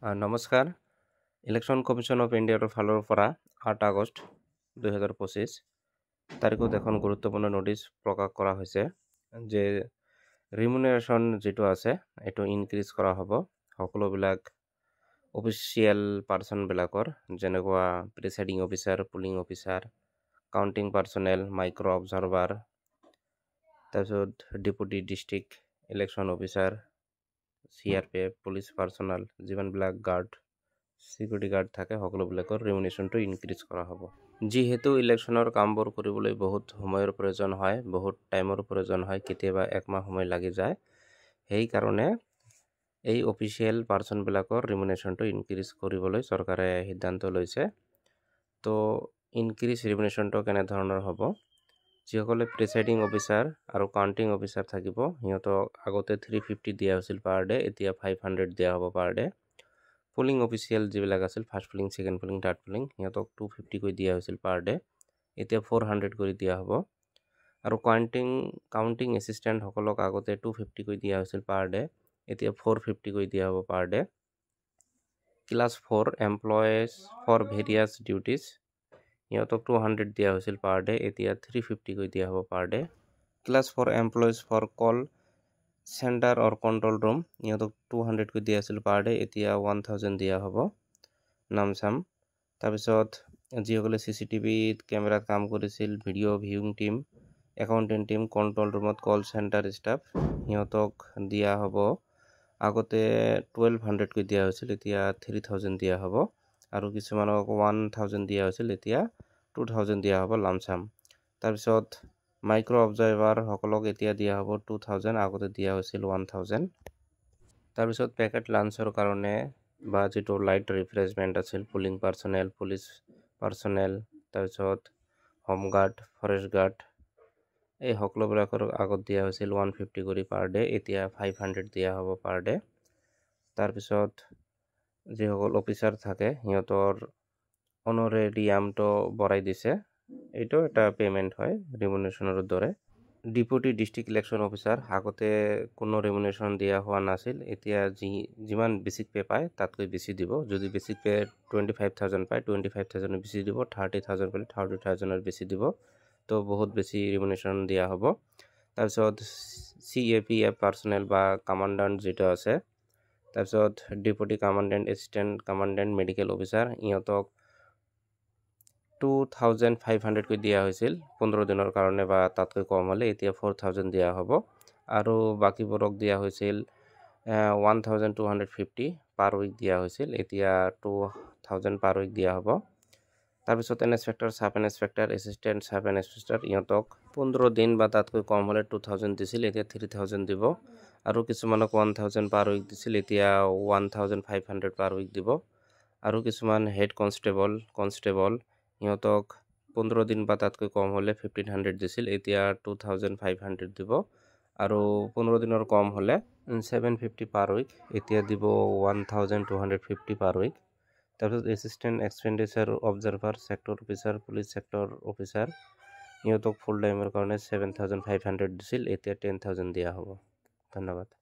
নমস্কাৰ। Election commission of ইণ্ডিয়াৰ ফালৰ পৰা 8 আগষ্ট 2025 তাৰিখত এখন গুৰুত্বপূৰ্ণ নোটিছ প্ৰকাশ কৰা হৈছে যে ৰিমুনেশ্যন যিটো আছে এইটো ইনক্ৰিজ কৰা হ'ব সকলোবিলাক অফিচিয়েল পাৰ্চনবিলাকৰ, যেনেকুৱা presiding officer, polling officer, counting personnel, micro' observer, তাৰপিছত deputy district election officer, CRPF, police personnel, যিমানবিলাক গাৰ্ড, চিকিউৰিটি গাৰ্ড থাকে সকলোবিলাকৰ ৰিমুনেশ্যনটো ইনক্ৰিজ কৰা হ'ব। যিহেতু ইলেকশ্যনৰ কামবোৰ কৰিবলৈ বহুত সময়ৰ প্ৰয়োজন হয়, বহুত টাইমৰ প্ৰয়োজন হয়, কেতিয়াবা একমাহ সময় লাগি যায়, সেইকাৰণে এই অফিচিয়েল পাৰ্চনবিলাকৰ ৰিমুনেশ্যনটো ইনক্ৰিজ কৰিবলৈ চৰকাৰে সিদ্ধান্ত লৈছে। তো ইনক্ৰিজ ৰিমুনেশ্যনটো কেনেধৰণৰ হ'ব? যিসকলে প্ৰিচাইডিং অফিচাৰ আৰু কাউণ্টিং অফিচাৰ থাকিব, সিহঁতক আগতে 350 দিয়া হৈছিল পাৰ ডে, এতিয়া 500 দিয়া হ'ব পাৰ ডে। পুলিং অফিচিয়েল যিবিলাক আছিল, first polling, second polling, third polling, সিহঁতক 250 কৰি দিয়া হৈছিল পাৰ ডে, এতিয়া 400 কৰি দিয়া হ'ব। আৰু কাউণ্টিং এছিষ্টেণ্টসকলক আগতে 250 কৰি দিয়া হৈছিল পাৰ ডে, এতিয়া 450 কৰি দিয়া হ'ব per day. Class 4 employees for various duties, সিহঁতক 200 দিয়া হৈছিল পাৰ ডে, এতিয়া 350 কৰি দিয়া হ'ব per day. Class 4 employees for call centre or control room, সিহঁতক 200 কৰি দিয়া আছিল পাৰ ডে, এতিয়া 1000 দিয়া হ'ব নাম চাম। তাৰপিছত যিসকলে CCTV কেমেৰাত কাম কৰিছিল, video' viewing team, accountant team, control ৰুমত কল চেণ্টাৰ ষ্টাফ, সিহঁতক দিয়া হ'ব আগতে 1200 কৰি দিয়া হৈছিল, এতিয়া 3000 দিয়া হ'ব। আৰু কিছুমানক 1000 দিয়া হৈছিল, এতিয়া 2000 দিয়া হ'ব লামচাম। তাৰপিছত মাইক্ৰ' অবজাৰ্ভাৰসকলক এতিয়া দিয়া হ'ব 2000, আগতে দিয়া হৈছিল 1000। তাৰপিছত পেকেট লাঞ্চৰ কাৰণে বা যিটো লাইট ৰিফ্ৰেছমেণ্ট আছিল, পুলিং পাৰ্চনেল, পুলিচ পাৰ্চনেল, তাৰপিছত হোমগাৰ্ড, ফৰেষ্ট গাৰ্ড, এই সকলোবিলাকৰ আগত দিয়া হৈছিল 150 কৰি পাৰ ডে, এতিয়া 500 দিয়া হ'ব পাৰ ডে। তাৰপিছত যিসকল অফিচাৰ থাকে সিহঁতৰ অনৰেৰিয়ামটো বঢ়াই দিছে, এইটো এটা পে'মেণ্ট হয় ৰিমুনেশ্যনৰ দৰে। ডেপুটি ডিষ্ট্ৰিক্ট ইলেকশ্যন অফিচাৰ আগতে কোনো ৰিমুনেশ্যন দিয়া হোৱা নাছিল, এতিয়া যিমান বেছিক পে' পায় তাতকৈ বেছি দিব। যদি বেছিক পে' 25,000 পায়, 25,000 বেছি দিব, 30,000 পালে 30,000 বেছি দিব, তো বহুত বেছি ৰিমুনেশ্যন দিয়া হ'ব। তাৰপিছত CAPF পাৰ্চনেল বা কামাণ্ডাণ্ট যিটো আছে, তাৰপিছত deputy commandant, assistant commandant, medical officer, ইহঁতক 2500 কৰি দিয়া হৈছিল 15 দিনৰ কাৰণে বা তাতকৈ কম হ'লে, এতিয়া 4000 দিয়া হ'ব। আৰু বাকীবোৰক দিয়া হৈছিল 1250 পাৰ উইক দিয়া হৈছিল, এতিয়া 2000 পাৰ উইক দিয়া হ'ব। তাৰপিছত inspector, sub inspector, assistant sub inspector, ইহঁতক 15 দিন বা তাতকৈ কম হ'লে 2000 দিছিল, এতিয়া 3000 দিব। আৰু কিছুমানক 1000 পাৰ উইক দিছিল, এতিয়া 1500 পাৰ উইক দিব। আৰু কিছুমান হেড কনষ্টেবল, সিহঁতক 15 দিন বা তাতকৈ কম হ'লে 1500 দিছিল, এতিয়া 2500 দিব। আৰু 15 দিনৰ কম হ'লে 750 পাৰ উইক, এতিয়া দিব 1250 পাৰ উইক। তাৰপিছত assistant expenditure observer, sector officer, police sector officer, সিহঁতক ফুল টাইমৰ কাৰণে 7500 দিছিল, এতিয়া 10000 দিয়া হ'ব। ধন্যবাদ।